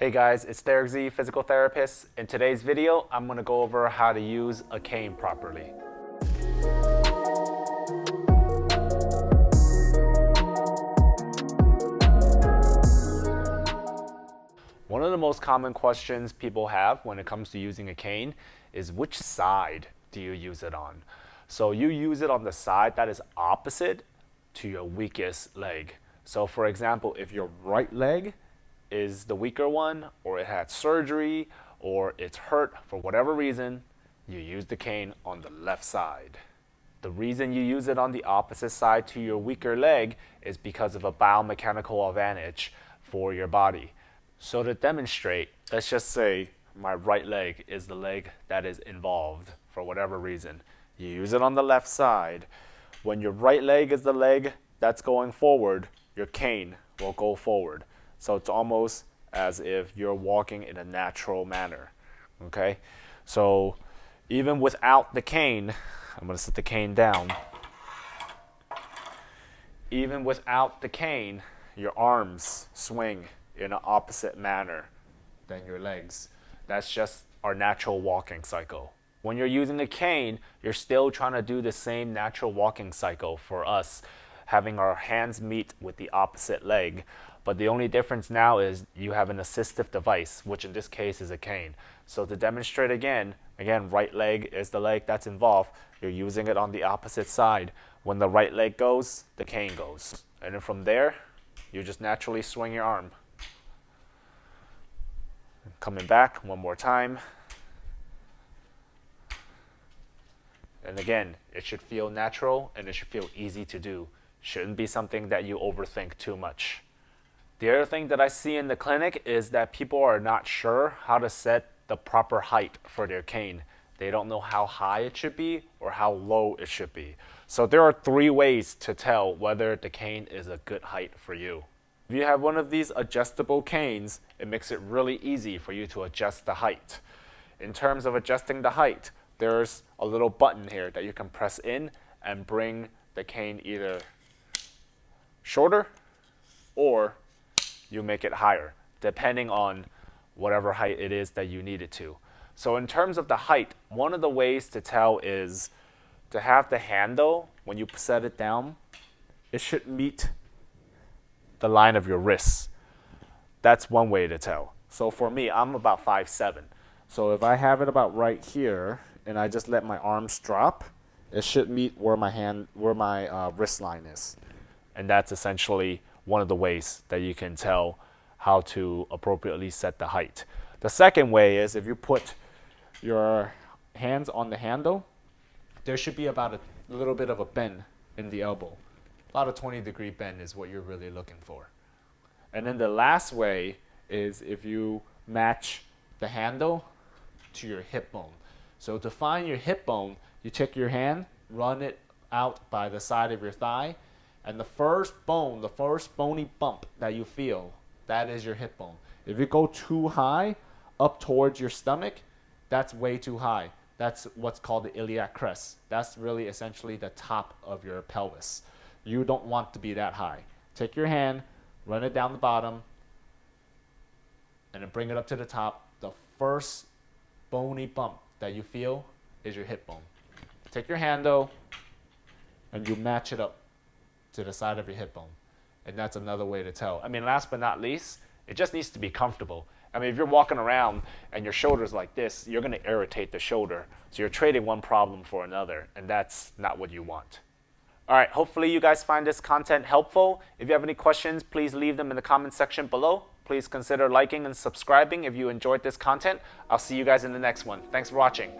Hey guys, it's Derek Z, physical therapist. In today's video, I'm going to go over how to use a cane properly. One of the most common questions people have when it comes to using a cane is which side do you use it on? So you use it on the side that is opposite to your weakest leg. So for example, if your right leg is the weaker one, or it had surgery, or it's hurt for whatever reason, you use the cane on the left side. The reason you use it on the opposite side to your weaker leg is because of a biomechanical advantage for your body. So to demonstrate, let's just say my right leg is the leg that is involved for whatever reason. You use it on the left side. When your right leg is the leg that's going forward, your cane will go forward. So it's almost as if you're walking in a natural manner, okay? So even without the cane, I'm gonna set the cane down. Even without the cane, your arms swing in an opposite manner than your legs. That's just our natural walking cycle. When you're using a cane, you're still trying to do the same natural walking cycle for us, having our hands meet with the opposite leg. But the only difference now is you have an assistive device, which in this case is a cane. So to demonstrate again, right leg is the leg that's involved. You're using it on the opposite side. When the right leg goes, the cane goes. And then from there, you just naturally swing your arm. Coming back one more time. And again, it should feel natural and it should feel easy to do. Shouldn't be something that you overthink too much. The other thing that I see in the clinic is that people are not sure how to set the proper height for their cane. They don't know how high it should be or how low it should be. So there are 3 ways to tell whether the cane is a good height for you. If you have one of these adjustable canes, it makes it really easy for you to adjust the height. In terms of adjusting the height, there's a little button here that you can press in and bring the cane either shorter or you make it higher, depending on whatever height it is that you need it to. So in terms of the height, one of the ways to tell is to have the handle, when you set it down, it should meet the line of your wrists. That's one way to tell. So for me, I'm about 5'7". So if I have it about right here, and I just let my arms drop, it should meet where my wrist line is. And that's essentially one of the ways that you can tell how to appropriately set the height. The second way is if you put your hands on the handle, there should be about a little bit of a bend in the elbow. About a 20-degree bend is what you're really looking for. And then the last way is if you match the handle to your hip bone. So to find your hip bone, you take your hand, run it out by the side of your thigh, and the first bony bump that you feel, that is your hip bone. If you go too high up towards your stomach, that's way too high. That's what's called the iliac crest. That's really essentially the top of your pelvis. You don't want to be that high. Take your hand, run it down the bottom, and then bring it up to the top. The first bony bump that you feel is your hip bone. Take your hand though, and you match it up to the side of your hip bone. And that's another way to tell. I mean, last but not least, it just needs to be comfortable. I mean, if you're walking around and your shoulder's like this, you're gonna irritate the shoulder. So you're trading one problem for another, and that's not what you want. All right, hopefully you guys find this content helpful. If you have any questions, please leave them in the comment section below. Please consider liking and subscribing if you enjoyed this content. I'll see you guys in the next one. Thanks for watching.